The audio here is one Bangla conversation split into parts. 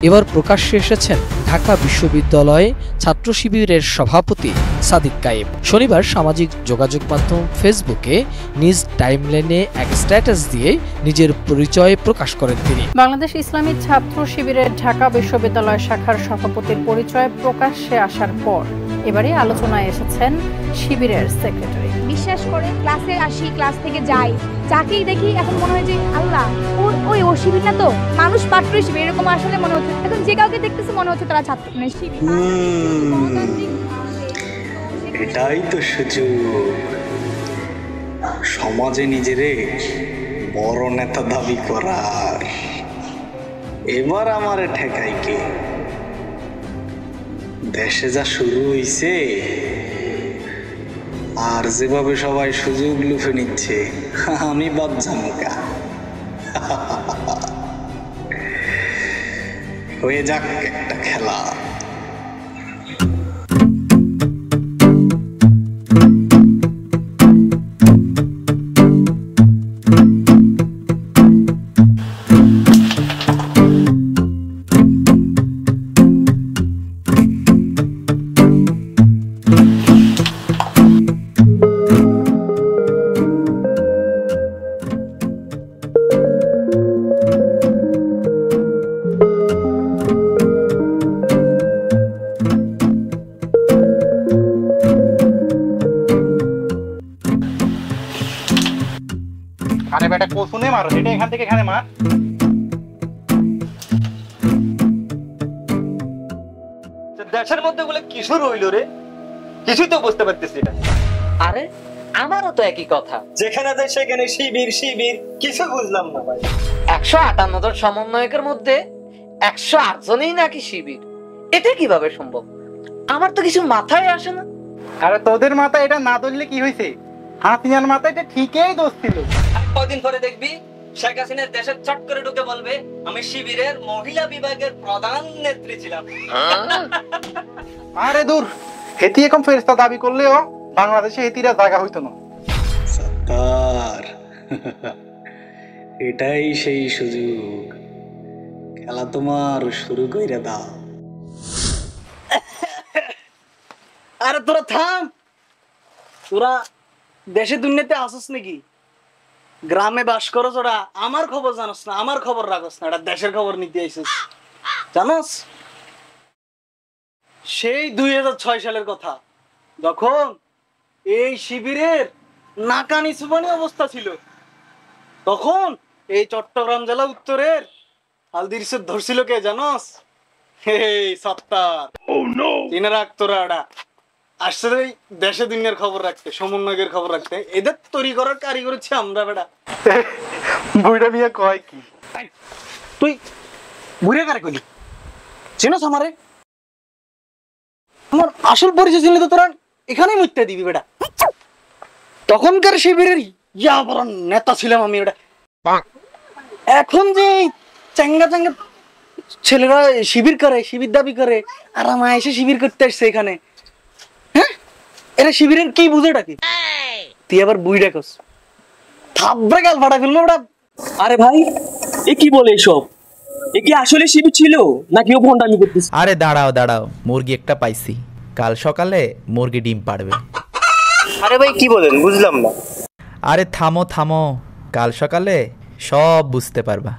এবার প্রকাশ্যে এসেছেন ঢাকা বিশ্ববিদ্যালয় ছাত্র শিবিরের সভাপতি সাদিক কায়েম। শনিবার সামাজিক যোগাযোগ মাধ্যম ফেসবুকে নিজ টাইমলাইনে এক স্ট্যাটাস দিয়ে নিজের পরিচয় প্রকাশ করেন তিনি। বাংলাদেশ ইসলামী ছাত্র শিবিরের ঢাকা বিশ্ববিদ্যালয় শাখার সভাপতির পরিচয় প্রকাশ্যে আসার পর এবারে আলোচনায় এসেছেন শিবিরের সেক্রেটারি। বিশ্বাস করে ক্লাসে আসি, ক্লাস থেকে যাই, যাকেই দেখি এখন মনে হয় যে আল্লাহ ও শিবির না তো, মানুষ পাত্র শিবির, এরকম আসলে মনে হচ্ছে। এখন যে কাউকে দেখতেছে মনে হচ্ছে তারা ছাত্র মানে শিবির। এটাই তো সুযোগ সমাজে নিজেরে বড় নেতা দাবি করার। এবার আমারে ঠেকাই কে? দেশে যা শুরু হইছে আর যেভাবে সবাই সুযোগ লুফে নিচ্ছে, আমি বাদ জামুকা। হয়ে যাক একটা খেলা। আরে বেটা কোসুনে মারো, এটা এখান থেকে এখানে মার। দেশের মধ্যে বলে কিছু রইল রে, কিছুই তো বুঝতে পারতেছি না। আরে আমারও তো একই কথা, যেখানে যাই সেখানে শিবির শিবির, কিছু বুঝলাম না ভাই। 158 জন সমন্বয়কের মধ্যে 108 জনই নাকি শিবির, এটা কিভাবে সম্ভব? আমার তো কিছু মাথায় আসে না। আরে তোদের মাথা এটা না ধরলে কি হয়েছে? হাসিনার মাথা এটা ঠিকই দোষ ছিল। কদিন পরে দেখবি শেখ হাসিনা দেশের চট করে ঢুকে বলবে আমি শিবিরের মহিলা বিভাগের প্রধান নেত্রী ছিলাম। আরে দূর, হেতি এখন ফেরেশতা দাবি করলেও বাংলাদেশে হেতিরা জায়গা হইতো না। সত্তার, এটাই সেই সুযোগ। খেলা তোমার শুরু কইরা দাও। আরে তোরা থাম, তোরা দেশে দুনিয়াতে আসস নাকি? গ্রামে বাস করো তোরা, আমার খবর জানোস না, আমার খবর রাখস না, এটা দেশের খবর নিতে আইসিস জানোস? সেই 2006 সালের কথা, যখন এই শিবিরের নাকানি সুবানি অবস্থা ছিল, তখন এই চট্টগ্রাম জেলা উত্তরের হালদিরসে ধরছিল কে জানোস? এই সত্তার। চিনে রাখ তোরা, এটা আসছে দেশে দুনিয়ার খবর রাখতে, সমন্বয়ের খবর রাখতে। এদের তৈরি করার কারিগর হচ্ছে আমরা। বেটা বুইড়া মিয়া কয় কি? তুই বুড়ে কারে কইলি? চিনোস আমারে? আমার আসল পরিচয় ছিল তো তোরা এখানেই মুইতে দিবি বেটা। তখনকার শিবিরের ইয়া বড় নেতা ছিলাম আমি বেটা। এখন যে চাঙ্গা চাঙ্গা ছেলেরা শিবির করে, শিবির দাবি করে, আর আমার এসে শিবির করতে আসছে এখানে। হ্যাঁ, এরা শিবিরের কি বুঝেটা কি? তুই আবার বুই ডাকস, থাবড়ে গাল ফাটা ফেলবো বেটা। আরে ভাই, এ কি বলে এসব? এ কি আসলে শিবির ছিল নাকি ও ভন্ডামি করতেছে? আরে দাঁড়াও দাঁড়াও, মুরগি একটা পাইছি, কাল সকালে মুরগি ডিম পাড়বে। আরে ভাই কি বলেন, বুঝলাম না। আরে থামো থামো, কাল সকালে সব বুঝতে পারবা।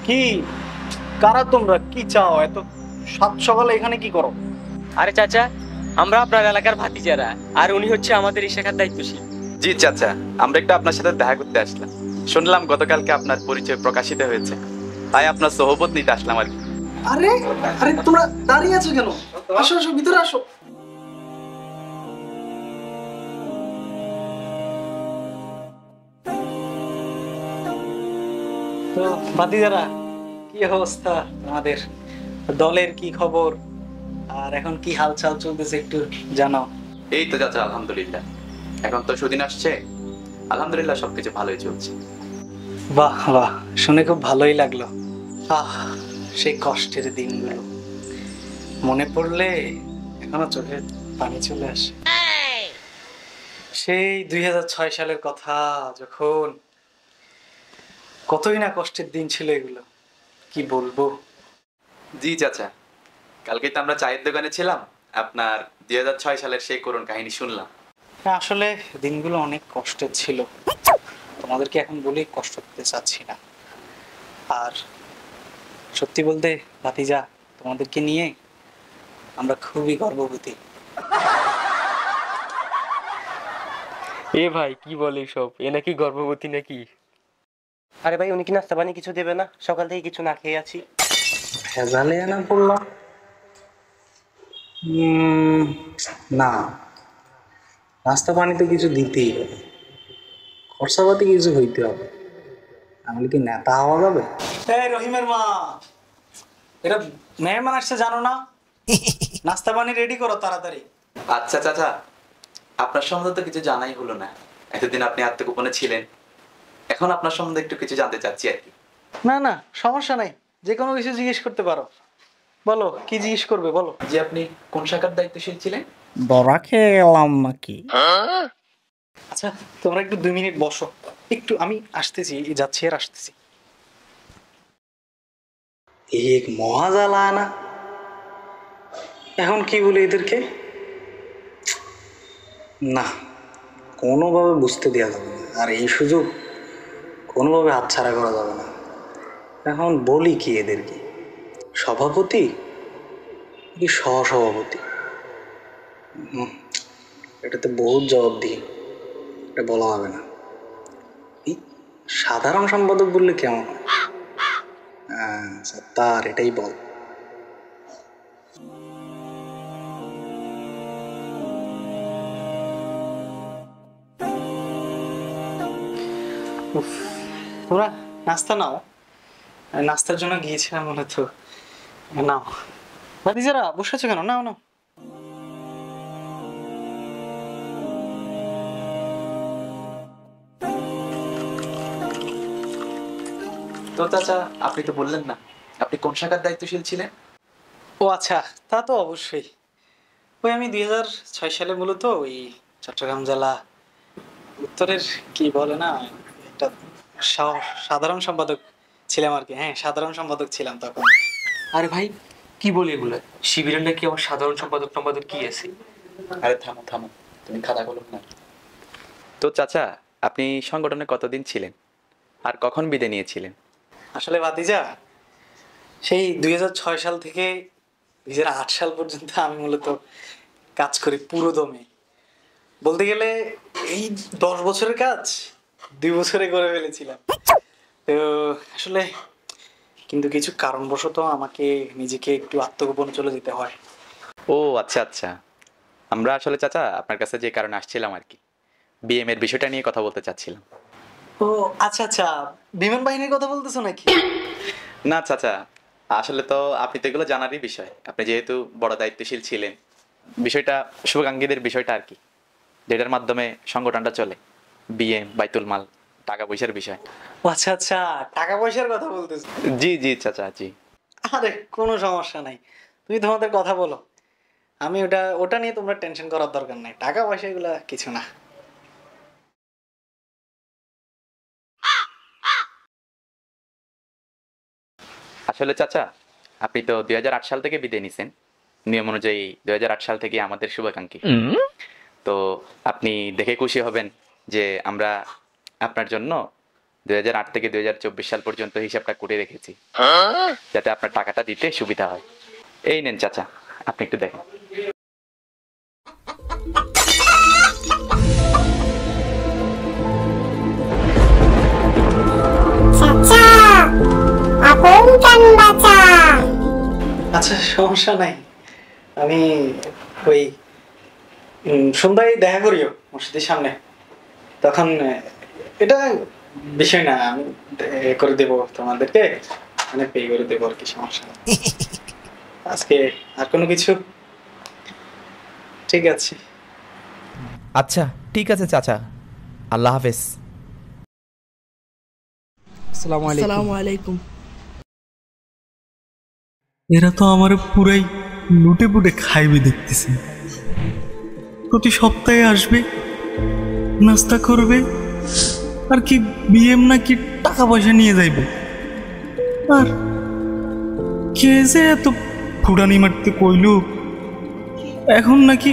কি কারা তোমরা? কি চাও? এত সাত সকালে এখানে কি করো? আরে চাচা, আমরা আপনার এলাকার ভাতিজারা, আর উনি হচ্ছে আমাদের এই শাখার দায়িত্বশীল। জি চাচা, আমরা একটু আপনার সাথে দেখা করতে আসলাম। শুনলাম গতকালকে আপনার পরিচয় প্রকাশিত হয়েছে, তাই আপনার সহবত নিতে আসলাম আর কি। আরে আরে তোমরা দাঁড়িয়ে আছো কেন? আসো আসো, ভিতরে আসো। তো ভাতিজারা, কি অবস্থা আমাদের দলের? কি খবর? আর এখন কি হালচাল চলতেছে একটু জানাও। এই তো চাচা, আলহামদুলিল্লাহ। এখন তো সুদিন আসছে, আলহামদুলিল্লাহ সবকিছু ভালোই চলছে। বাহ বাহ, শুনে খুব ভালোই লাগলো। সেই কষ্টের দিনগুলো মনে পড়লে এখনো চোখে পানি চলে আসে। সেই 2006 সালের কথা, যখন কতই না কষ্টের দিন ছিল এগুলো, কি বলবো। জি চাচা, কালকে তো আমরা চায়ের দোকানে ছিলাম, আপনার 2006 সালের সেই করুণ কাহিনী শুনলাম। আসলে দিনগুলো অনেক কষ্টের ছিল, তোমাদেরকে এখন বলেই কষ্ট দিতে চাচ্ছি না। আর সত্যি বলতে ভাতিজা, তোমাদেরকে নিয়ে আমরা খুবই গর্ববতী। এ ভাই কি বলে সব, এ নাকি গর্ভবতী নাকি? আরে ভাই উনি কি নাস্তা পানি কিছু দেবে না? সকাল থেকে কিছু না খেয়ে আছি। ভেজালে না বললাম না, নাস্তা পানি তো কিছু দিতেই হবে, খরচাপাতি কিছু হইতে হবে, আমি কি নেতা হওয়া যাবে? এই রহিমের মা, এটা মেহমান আসছে জানো না? নাস্তা পানি রেডি করো তাড়াতাড়ি। আচ্ছা চাচা, আপনার সম্বন্ধে তো কিছু জানাই হলো না, এতদিন আপনি আত্মগোপনে ছিলেন, এখন আপনার সম্বন্ধে একটু কিছু জানতে চাচ্ছি আর কি। না না, সমস্যা নাই, যে কোনো কিছু জিজ্ঞেস করতে পারো, বলো কি জিজ্ঞেস করবে বলো। যে আপনি কোন শাখার দায়িত্বশীল ছিলেন? বড়া খেয়ে গেলাম নাকি? আচ্ছা তোমরা একটু 2 মিনিট বসো, একটু আমি আসতেছি, যাচ্ছি আর আসতেছি। এক মহাজালা না, এখন কি বলি এদেরকে? না, কোনোভাবে বুঝতে দেওয়া যাবে না, আর এই সুযোগ কোনোভাবে হাতছাড়া করা যাবে না। এখন বলি কি এদেরকে, সভাপতি কি সহসভাপতি? এটাতে বহুত জবাব দিই, এটা বলা হবে না। এই সাধারণ সম্পাদক বললে কেমন হয়? আচ্ছা তার এটাই বল। তোমরা নাস্তা নাও, নাস্তার জন্য গিয়েছিলাম মূলত। নাও ভাতিজারা, বসে আছো কেন? নাও নাও। তো চাচা, আপনি তো বললেন না আপনি কোন শাখার দায়িত্বশীল ছিলেন? ও আচ্ছা, তা তো অবশ্যই। ওই আমি 2006 সালে মূলত ওই চট্টগ্রাম জেলা উত্তরের কি বলে না, একটা সাধারণ সম্পাদক ছিলাম আর কি। হ্যাঁ, সাধারণ সম্পাদক ছিলাম তখন। আরে ভাই কি বলে এগুলো? শিবিরের নাকি আমার সাধারণ সম্পাদক সম্পাদক কি আছে? আরে থামো থামো, তুমি খাতা কলম না। তো চাচা, আপনি সংগঠনে কতদিন ছিলেন আর কখন বিদায় নিয়েছিলেন? আসলে ভাতিজা, সেই 2006 সাল থেকে 2008 সাল পর্যন্ত আমি মূলত কাজ করি পুরো দমে। বলতে গেলে এই 10 বছরের কাজ 2 বছরে করে ফেলেছিলাম। তো আসলে কিন্তু কিছু কারণবশত আমাকে নিজেকে একটু আত্মগোপনে চলে যেতে হয়। ও আচ্ছা আচ্ছা, আমরা আসলে চাচা আপনার কাছে যে কারণে আসছিলাম আর কি, বিএম এর বিষয়টা নিয়ে কথা বলতে চাচ্ছিলাম। ও আচ্ছা আচ্ছা, বিমান বাহিনীর কথা বলতেছো নাকি? না চাচা, আসলে তো আপনি তো এগুলো জানারই বিষয়, আপনি যেহেতু বড় দায়িত্বশীল ছিলেন, বিষয়টা শুভাকাঙ্ক্ষীদের বিষয়টা আর কি, যেটার মাধ্যমে সংগঠনটা চলে, বিএম, বাইতুল মাল, টাকা পয়সার বিষয়। ও আচ্ছা আচ্ছা, টাকা পয়সার কথা বলতেছো? জি জি চাচা জি। আরে কোনো সমস্যা নাই, তুমি তোমাদের কথা বলো, আমি ওটা নিয়ে তোমরা টেনশন করার দরকার নাই, টাকা পয়সা এগুলা কিছু না। আসলে চাচা, আপনি তো 2008 সাল থেকে বিদায় নিছেন, নিয়ম অনুযায়ী 2008 সাল থেকে আমাদের শুভাকাঙ্ক্ষী। তো আপনি দেখে খুশি হবেন যে আমরা আপনার জন্য 2008 থেকে 2024 সাল পর্যন্ত হিসাবটা করে রেখেছি, যাতে আপনার টাকাটা দিতে সুবিধা হয়। এই নেন চাচা, আপনি একটু দেখেন। আচ্ছা সমস্যা নাই, আমি ওই সন্ধ্যায় দেখা করিও মসজিদের সামনে, তখন এটা বিষয় না, আমি করে দেবো তোমাদেরকে, মানে পে করে দেবো আর কি, সমস্যা নেই। আজকে আর কোনো কিছু? ঠিক আছে। আচ্ছা ঠিক আছে চাচা, আল্লাহ হাফেজ। আসসালামু আলাইকুম। এরা তো আমার পুরাই লুটে পুটে খাইবে দেখতেছি। প্রতি সপ্তাহে আসবে, নাস্তা করবে, আর কি বিএম নাকি টাকা পয়সা নিয়ে যাইবে। আর কে যে এত ফুটানি মারতে কইল, এখন নাকি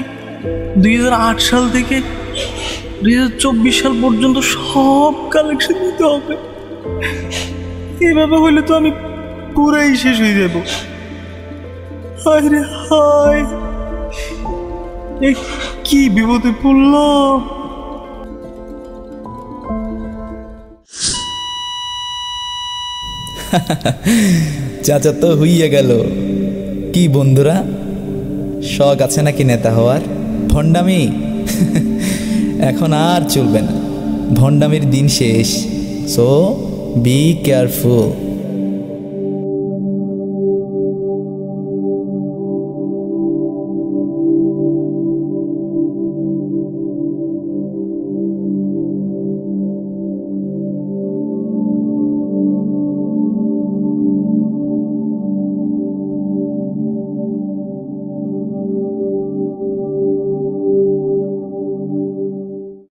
2008 সাল থেকে 2024 সাল পর্যন্ত সব কালেকশন দিতে হবে। এভাবে হইলে তো আমি পুরাই শেষ হয়ে যাব। হায় রে হায়, এ কি বিপদে পড়লাম। চাচা তো হইয়া গেল। কি বন্ধুরা, শখ আছে নাকি নেতা হওয়ার? ভণ্ডামি এখন আর চলবে না, ভণ্ডামির দিন শেষ। So be careful.